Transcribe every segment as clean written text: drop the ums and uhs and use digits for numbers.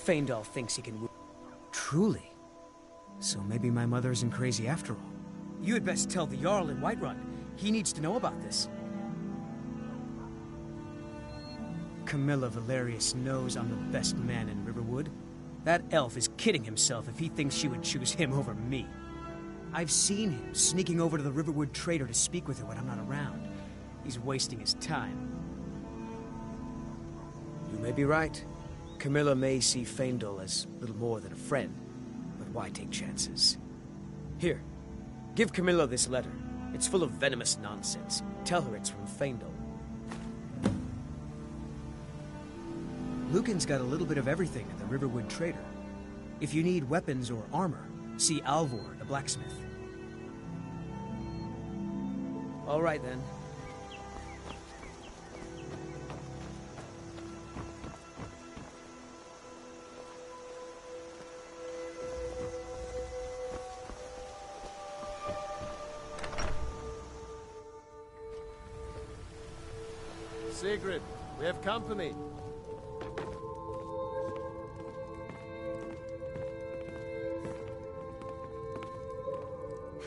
Faendal thinks he can... Truly? So maybe my mother isn't crazy after all. You had best tell the Jarl in Whiterun. He needs to know about this. Camilla Valerius knows I'm the best man in Riverwood. That elf is kidding himself if he thinks she would choose him over me. I've seen him sneaking over to the Riverwood trader to speak with her when I'm not around. He's wasting his time. You may be right. Camilla may see Faendal as little more than a friend, but why take chances? Here, give Camilla this letter. It's full of venomous nonsense. Tell her it's from Faendal. Lucan's got a little bit of everything at the Riverwood trader. If you need weapons or armor, see Alvor, the blacksmith. All right, then. Sigrid, we have company.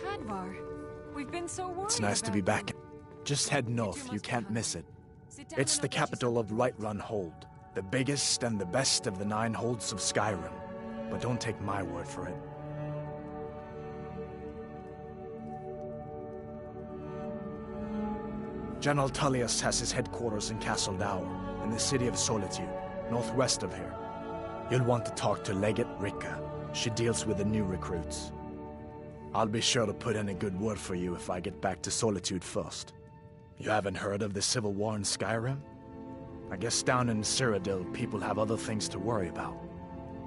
Hadvar, we've been so worried. It's nice to be back. Just head north, you can't miss it. It's the capital of Whiterun Hold, the biggest and the best of the 9 holds of Skyrim. But don't take my word for it. General Tullius has his headquarters in Castle Dower, in the city of Solitude, northwest of here. You'll want to talk to Legate Ricka. She deals with the new recruits. I'll be sure to put in a good word for you if I get back to Solitude first. You haven't heard of the Civil War in Skyrim? I guess down in Cyrodiil, people have other things to worry about.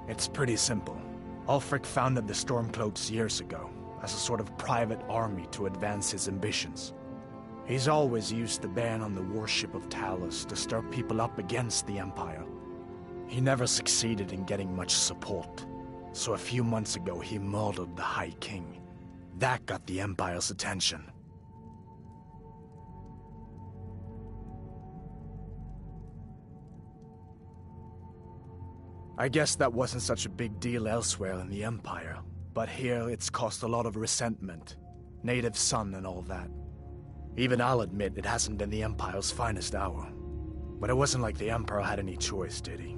It's pretty simple. Ulfric founded the Stormcloaks years ago, as a sort of private army to advance his ambitions. He's always used the ban on the worship of Talos to stir people up against the Empire. He never succeeded in getting much support, so a few months ago he murdered the High King. That got the Empire's attention. I guess that wasn't such a big deal elsewhere in the Empire, but here it's caused a lot of resentment. Native son and all that. Even I'll admit it hasn't been the Empire's finest hour. But it wasn't like the Emperor had any choice, did he?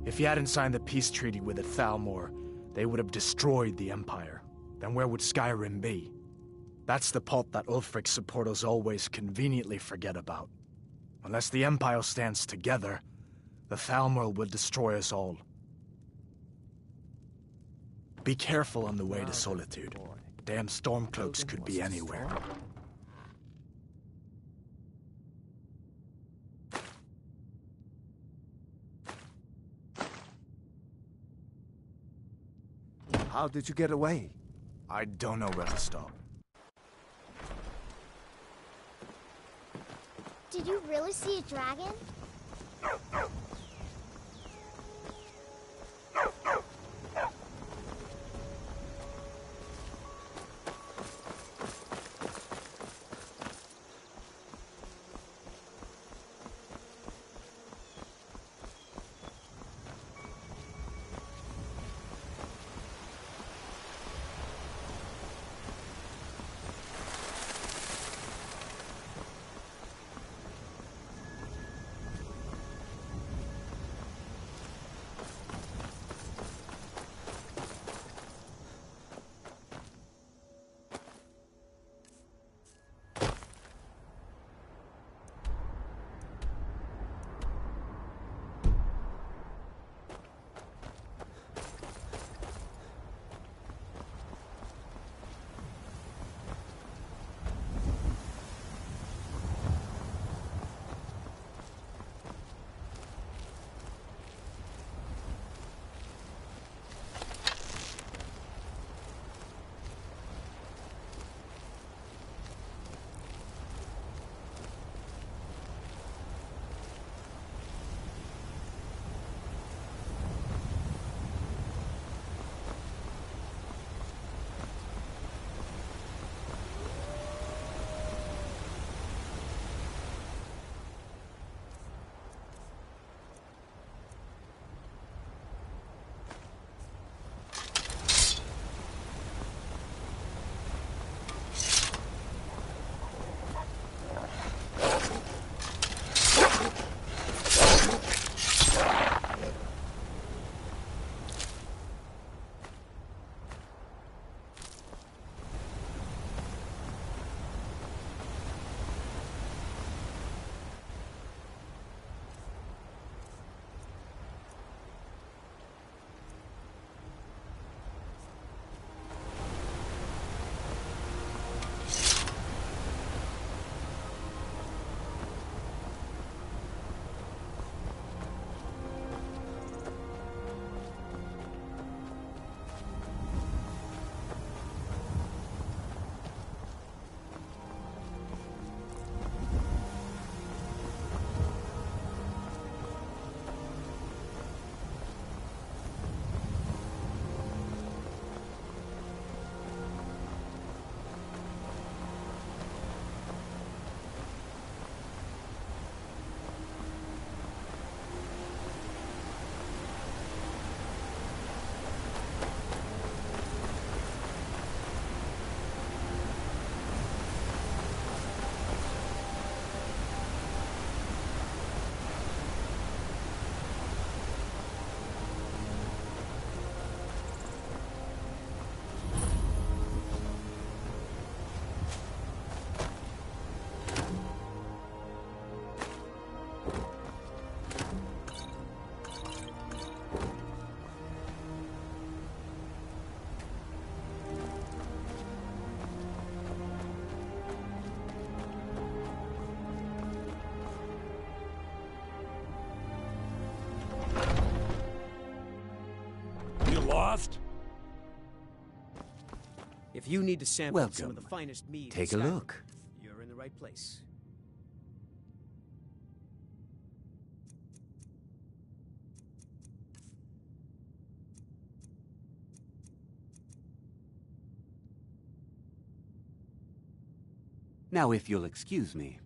If he hadn't signed the peace treaty with the Thalmor, they would have destroyed the Empire. Then where would Skyrim be? That's the part that Ulfric's supporters always conveniently forget about. Unless the Empire stands together, the Thalmor will destroy us all. Be careful on the way to Solitude. Damn Stormcloaks could be anywhere. How did you get away? I don't know where to stop. Did you really see a dragon? fast! If you need to sample some of Welcome. the finest mead, in Take a Skyrim, look. you're in the right place. Now, if you'll excuse me.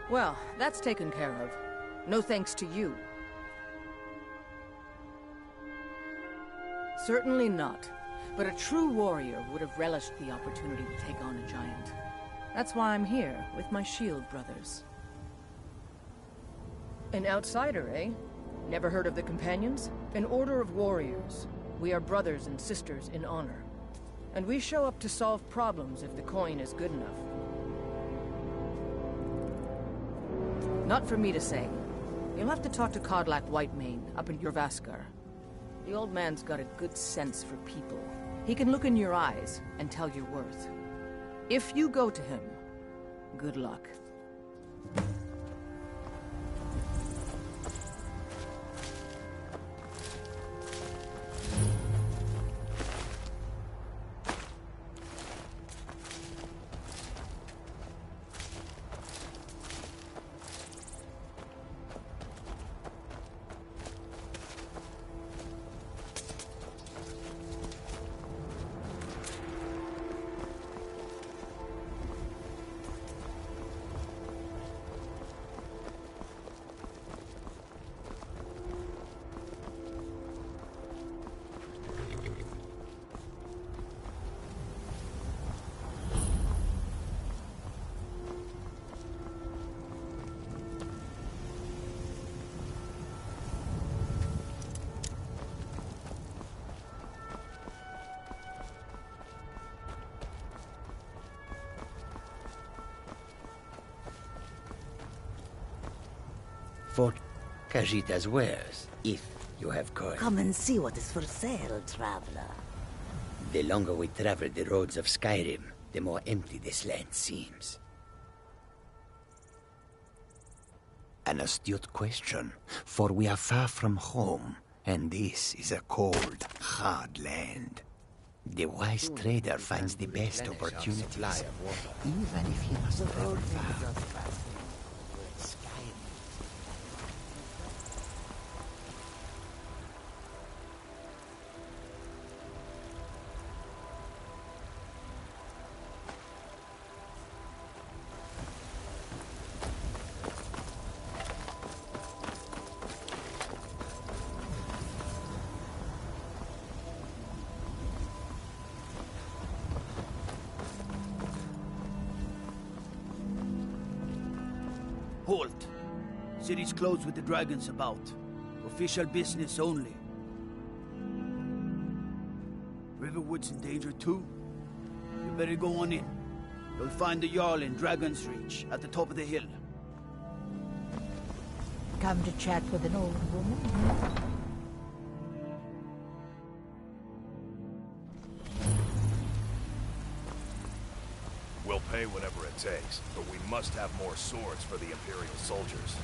Well, that's taken care of. No thanks to you. Certainly not. But a true warrior would have relished the opportunity to take on a giant. That's why I'm here, with my shield brothers. An outsider, eh? Never heard of the Companions? An order of warriors. We are brothers and sisters in honor. And we show up to solve problems if the coin is good enough. Not for me to say. You'll have to talk to Kodlak Whitemane up in Jorvaskar. The old man's got a good sense for people. He can look in your eyes and tell your worth. If you go to him, good luck. For Kajita's wares, if you have coin. Come and see what is for sale, traveler. The longer we travel the roads of Skyrim, the more empty this land seems. An astute question, for we are far from home, and this is a cold, hard land. The wise trader finds the best opportunities, even if he must travel far. Halt! City's closed with the dragons about. Official business only. Riverwood's in danger too? You better go on in. You'll find the Jarl in Dragon's Reach, at the top of the hill. Come to chat with an old woman? it takes, but we must have more swords for the Imperial soldiers.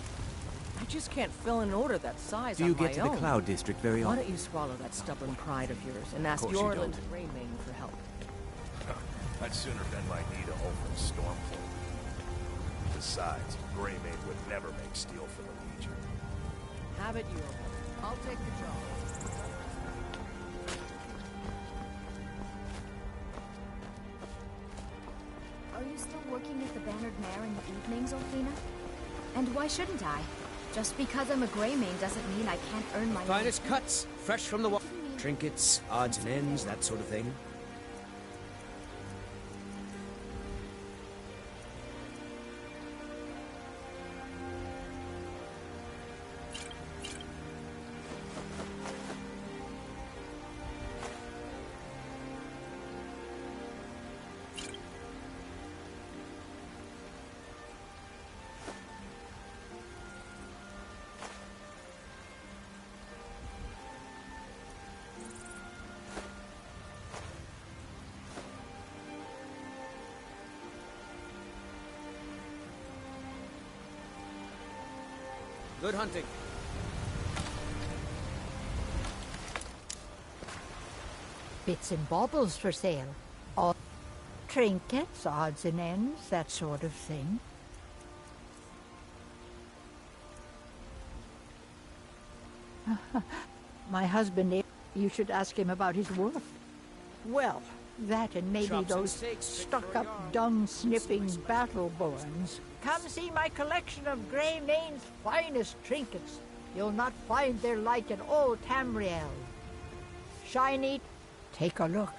I just can't fill an order that size Do on you my get to the own. Cloud District very Why often? don't you swallow that stubborn pride of yours and ask course you Yorland don't. and Greymane for help? I'd sooner bend my knee to Ulfric's Stormcloak. Besides, Greymane would never make steel for the Legion. Have it your way. I'll take the job. Are you still working at the Bannered Mare in the evenings, Olfina? And why shouldn't I? Just because I'm a Greymane doesn't mean I can't earn my Finest cuts, fresh from the wall. Trinkets, odds and ends, that sort of thing. Good hunting. Bits and baubles for sale. All trinkets, odds and ends, that sort of thing. My husband, you should ask him about his work. Well, that and maybe Chops and those steaks, fit for a stuck-up, yard. dung-sniffing battle-borns. Come see my collection of Greymane's finest trinkets. You'll not find their like in all Tamriel. Shiny, take a look.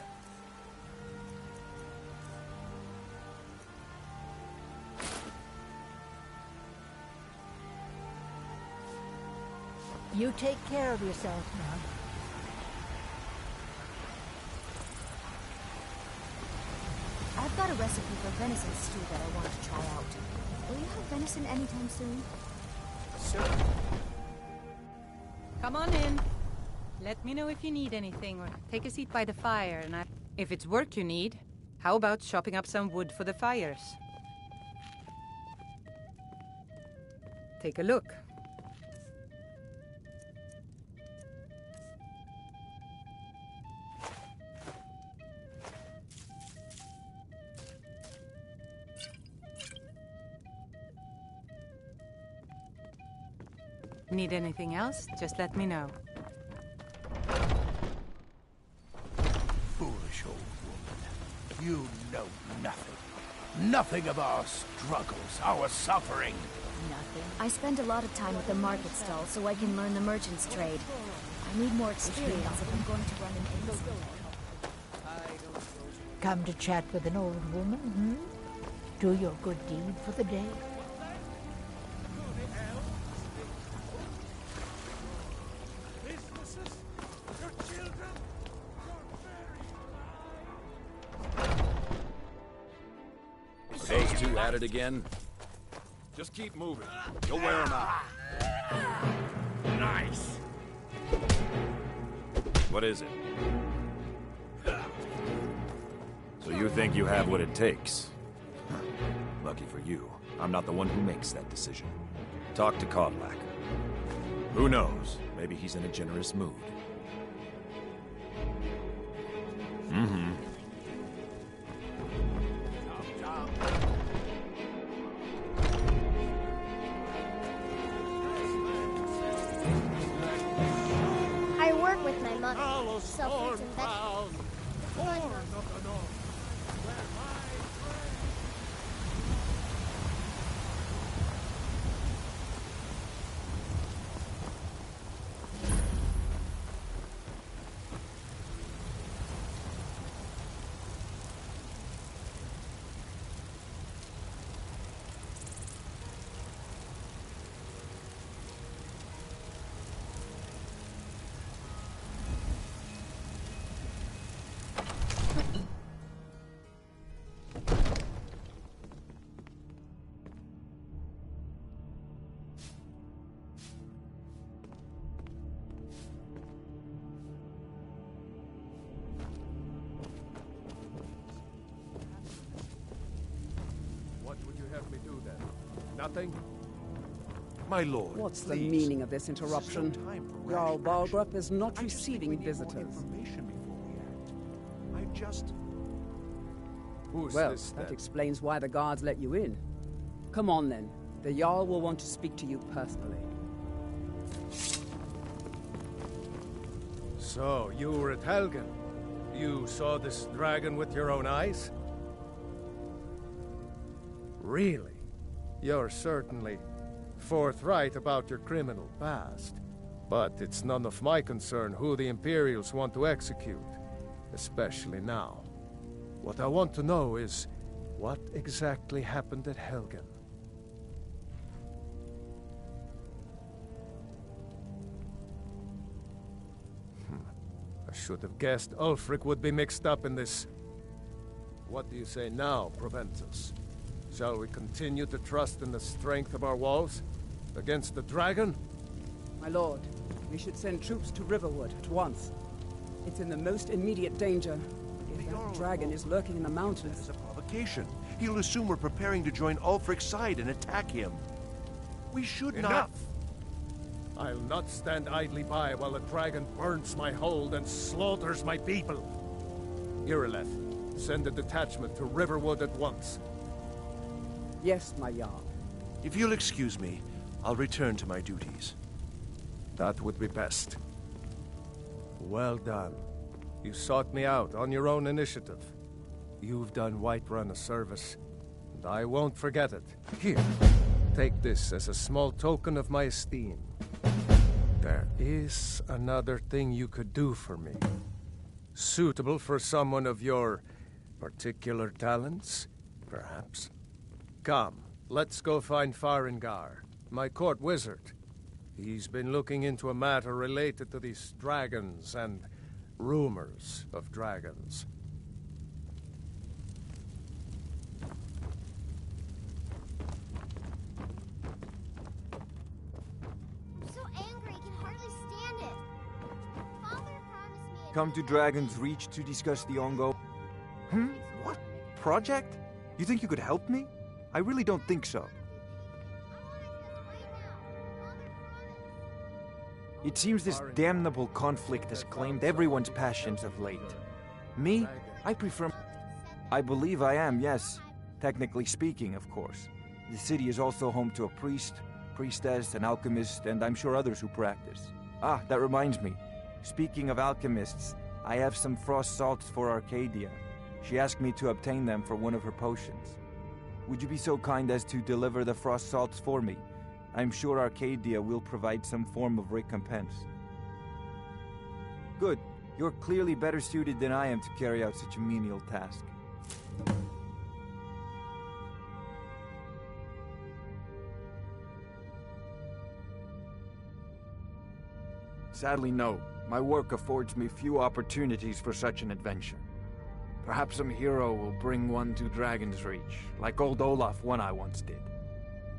You take care of yourself now. I've got a recipe for venison stew that I want to try out. Will you have venison anytime soon? Come on in. Let me know if you need anything, or take a seat by the fire, and if it's work you need, how about chopping up some wood for the fires? Take a look. Need anything else? Just let me know. Foolish old woman. You know nothing. Nothing of our struggles, our suffering. Nothing. I spend a lot of time at the market stall so I can learn the merchant's trade. I need more experience if I'm going to run an inn. Come to chat with an old woman, hmm? Do your good deed for the day. Those two at it again? Just keep moving. You'll wear them out. Nice. What is it? So you think you have what it takes? Huh. Lucky for you, I'm not the one who makes that decision. Talk to Kodlak. Who knows? Maybe he's in a generous mood. Mm-hmm. I work with my mother. Sell fruits and vegetables. nothing? My lord, What's the please. meaning of this interruption? This is no time for Jarl rash Balgrup action. is not I just think receiving we need more visitors. information before we act. I just... Who's Well, this that then? explains why the guards let you in. Come on then. The Jarl will want to speak to you personally. So, you were at Helgen. You saw this dragon with your own eyes? Really? You're certainly forthright about your criminal past. But it's none of my concern who the Imperials want to execute, especially now. What I want to know is, what exactly happened at Helgen? I should have guessed Ulfric would be mixed up in this. What do you say now, Proventus? Shall we continue to trust in the strength of our walls? Against the dragon? My lord, we should send troops to Riverwood at once. It's in the most immediate danger. If that dragon is lurking in the mountains. As a provocation. He'll assume we're preparing to join Ulfric's side and attack him. We should Enough! not... I'll not stand idly by while the dragon burns my hold and slaughters my people. Irileth, send a detachment to Riverwood at once. Yes, my Jarl. If you'll excuse me, I'll return to my duties. That would be best. Well done. You sought me out on your own initiative. You've done Whiterun a service, and I won't forget it. Here, take this as a small token of my esteem. There is another thing you could do for me. Suitable for someone of your particular talents, perhaps. Come, let's go find Farengar, my court wizard. He's been looking into a matter related to these dragons and rumors of dragons. I'm so angry, I can hardly stand it. Father promised me Come to Dragon's Reach to discuss the ongoing... What? Project? You think you could help me? I really don't think so. It seems this damnable conflict has claimed everyone's passions of late. Me? I prefer... I believe I am, yes. Technically speaking, of course. The city is also home to a priest, priestess, an alchemist, and I'm sure others who practice. Ah, that reminds me. Speaking of alchemists, I have some frost salts for Arcadia. She asked me to obtain them for one of her potions. Would you be so kind as to deliver the frost salts for me? I'm sure Arcadia will provide some form of recompense. Good. You're clearly better suited than I am to carry out such a menial task. Sadly, no. My work affords me few opportunities for such an adventure. Perhaps some hero will bring one to Dragon's Reach, like old Olaf one I once did.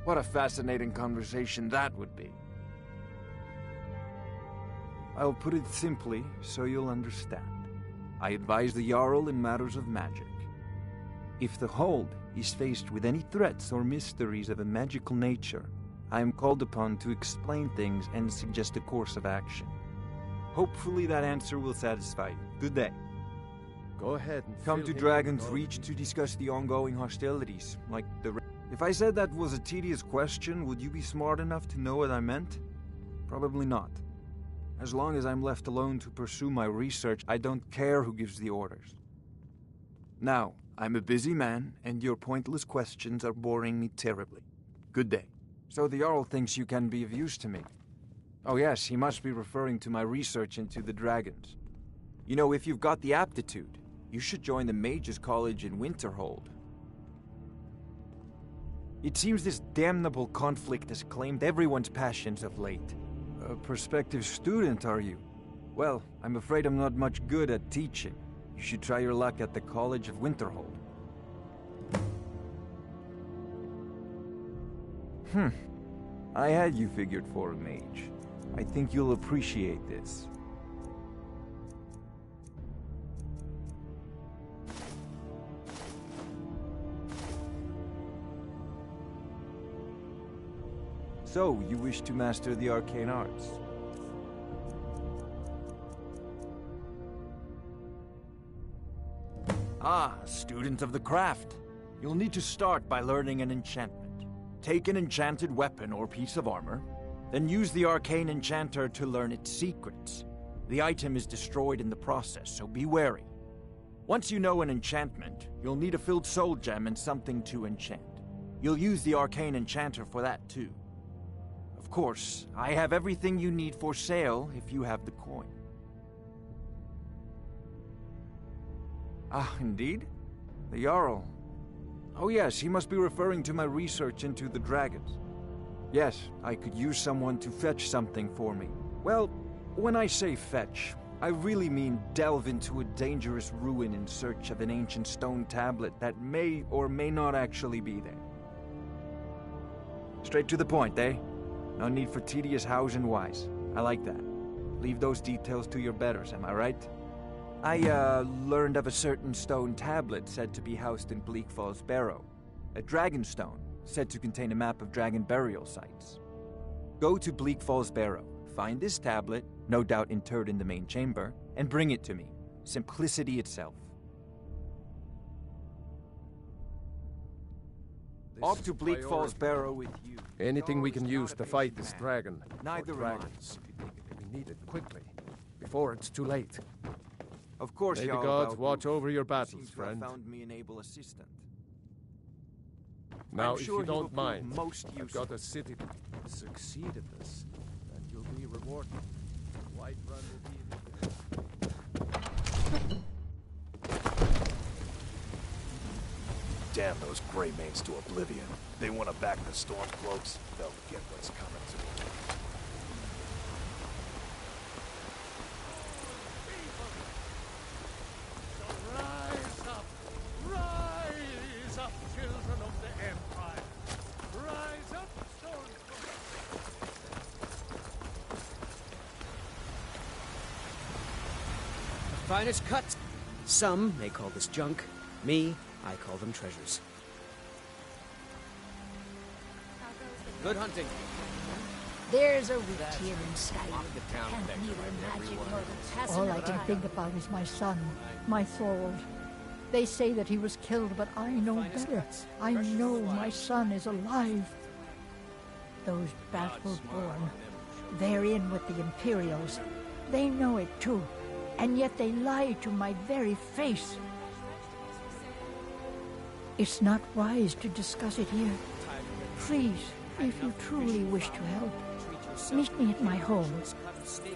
What a fascinating conversation that would be. I'll put it simply so you'll understand. I advise the Jarl in matters of magic. If the Hold is faced with any threats or mysteries of a magical nature, I am called upon to explain things and suggest a course of action. Hopefully that answer will satisfy you. Good day. Go ahead and Come fill to him Dragon's in. Reach to discuss the ongoing hostilities, like the... If I said that was a tedious question, would you be smart enough to know what I meant? Probably not. As long as I'm left alone to pursue my research, I don't care who gives the orders. Now, I'm a busy man, and your pointless questions are boring me terribly. Good day. So the Jarl thinks you can be of use to me. Oh yes, he must be referring to my research into the dragons. You know, if you've got the aptitude, you should join the Mages College in Winterhold. It seems this damnable conflict has claimed everyone's passions of late. A prospective student, are you? Well, I'm afraid I'm not much good at teaching. You should try your luck at the College of Winterhold. I had you figured for a mage. I think you'll appreciate this. So, you wish to master the arcane arts? Ah, student of the craft. You'll need to start by learning an enchantment. Take an enchanted weapon or piece of armor, then use the arcane enchanter to learn its secrets. The item is destroyed in the process, so be wary. Once you know an enchantment, you'll need a filled soul gem and something to enchant. You'll use the arcane enchanter for that too. Of course, I have everything you need for sale if you have the coin. Ah, indeed? The Jarl. Oh yes, he must be referring to my research into the dragons. Yes, I could use someone to fetch something for me. Well, when I say fetch, I really mean delve into a dangerous ruin in search of an ancient stone tablet that may or may not actually be there. Straight to the point, eh? No need for tedious hows and whys. I like that. Leave those details to your betters, am I right? I, learned of a certain stone tablet said to be housed in Bleak Falls Barrow. A dragon stone, said to contain a map of dragon burial sites. Go to Bleak Falls Barrow, find this tablet, no doubt interred in the main chamber, and bring it to me. Simplicity itself. Off to Bleak Falls Barrow with you. Anything we can use to fight this dragon. Neither or dragons. We need it quickly, before it's too late. Of course, May the Jarl gods Balgruuf watch over your seems battles, to have friend. found me an able assistant. Now, I'm if sure you he will don't prove mind, most I've useful. got a city to succeed at this, and you'll be rewarded. White Run will be... Damn those Grey Mains to oblivion. They want to back the Stormcloaks, they'll get what's coming to them. Rise up, children of the Empire! Rise up, The finest cuts. Some may call this junk. Me, I call them treasures. Good hunting. There's a witch here in Skyrim. Can't neither magic nor the passing All I of can time. think about is my son, my Thorold. They say that he was killed, but I know better. I know my son is alive. Those Battle-born, they're in with the Imperials. They know it too, and yet they lie to my very face. It's not wise to discuss it here. Please, if you truly wish to help, meet me at my home.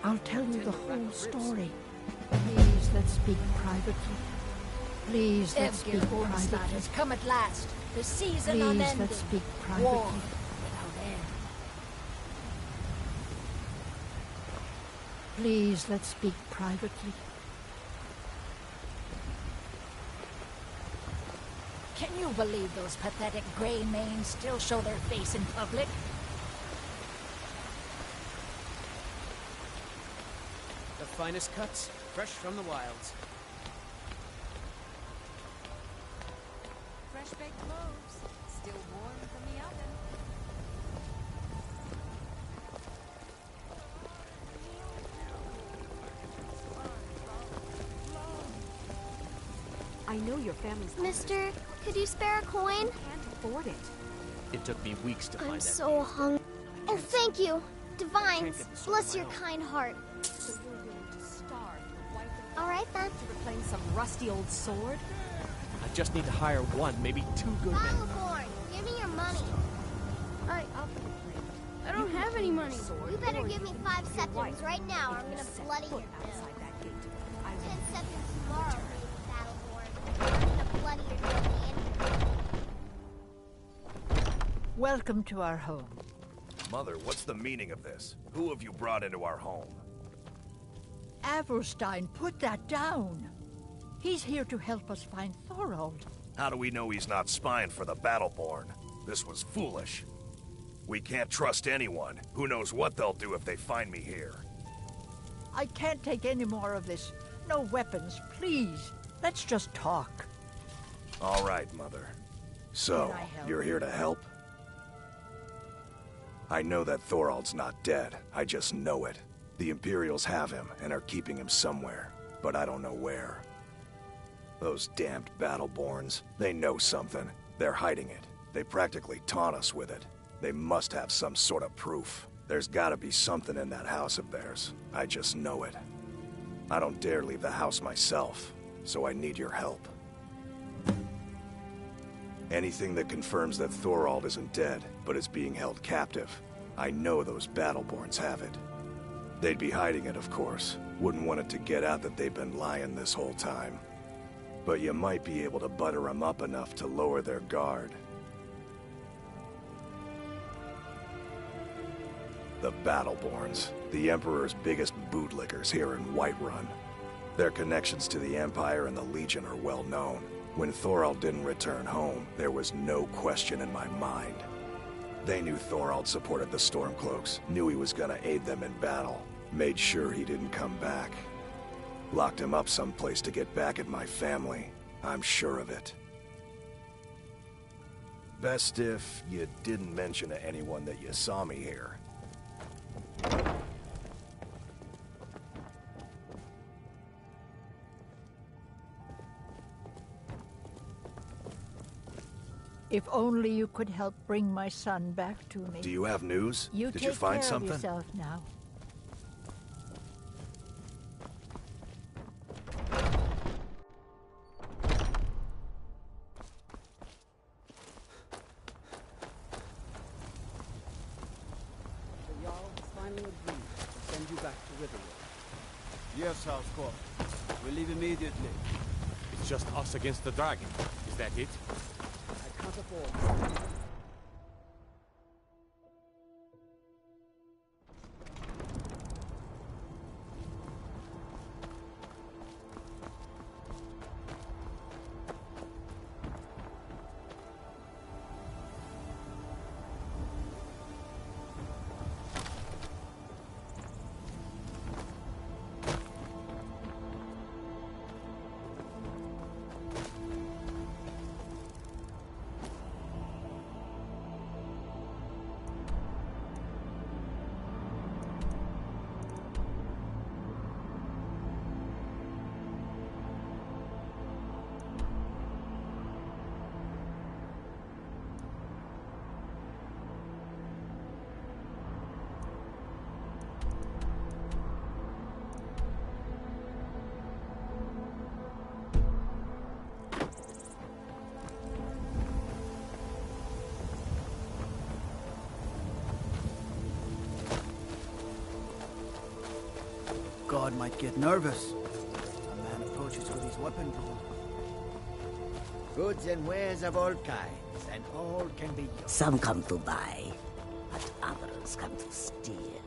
I'll tell you the whole story. Please, let's speak privately. Please, let's speak privately. has come at last. The season Please, unending. let's speak War privately. without end. Please, let's speak privately. Can you believe those pathetic Grey Mains still show their face in public? The finest cuts, fresh from the wilds. Fresh baked loaves, still warm from the oven. I know your family's... Mister, could you spare a coin? Can't afford it. It took me weeks to find I'm that. so hungry. Oh, thank you. Divines, bless your kind heart. So you're willing to starve your wife and All right then. to reclaim some rusty old sword? I just need to hire one, maybe two good men. Battleborn, give me your money. I don't have any money. You better give me 5 septims right now, or I'm gonna bloody your outside that gate. 10 septims tomorrow, Battleborn. I'm gonna bloody your filthy engine. Welcome to our home. Mother, what's the meaning of this? Who have you brought into our home? Avrstein, put that down. He's here to help us find Thorold. How do we know he's not spying for the Battleborn? This was foolish. We can't trust anyone. Who knows what they'll do if they find me here? I can't take any more of this. No weapons, please. Let's just talk. All right, Mother. So, Can I help? you're here to help? I know that Thorald's not dead. I just know it. The Imperials have him and are keeping him somewhere, but I don't know where. Those damned Battleborns, they know something. They're hiding it. They practically taunt us with it. They must have some sort of proof. There's gotta be something in that house of theirs. I just know it. I don't dare leave the house myself, so I need your help. Anything that confirms that Thorald isn't dead, but is being held captive. I know those Battleborns have it. They'd be hiding it, of course. Wouldn't want it to get out that they've been lying this whole time. But you might be able to butter them up enough to lower their guard. The Battleborns, the Emperor's biggest bootlickers here in Whiterun. Their connections to the Empire and the Legion are well known. When Thorald didn't return home, there was no question in my mind. They knew Thorald supported the Stormcloaks, knew he was gonna aid them in battle, made sure he didn't come back. Locked him up someplace to get back at my family. I'm sure of it. Best if you didn't mention to anyone that you saw me here. If only you could help bring my son back to me. Do you have news? You Did take you find care something? of yourself now. The Jarl has finally agreed to send you back to Riverwood. Yes, House Court. We leave immediately. It's just us against the dragon. Is that it? I can't afford. God might get nervous. A man approaches with his weapon drawn. Goods and wares of all kinds, and all can be yours. Some come to buy, but others come to steal.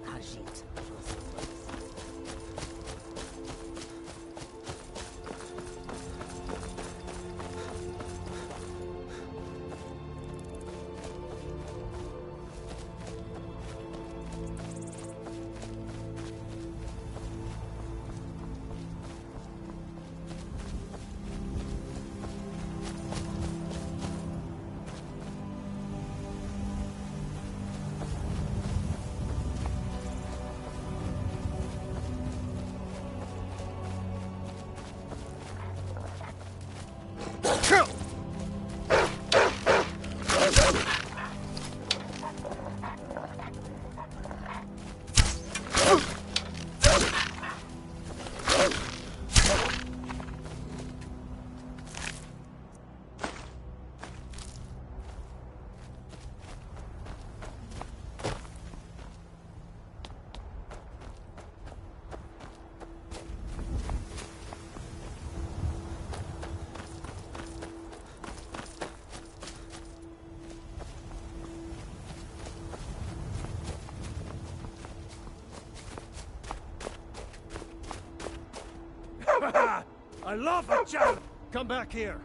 Khajiit. I love a challenge! Come back here.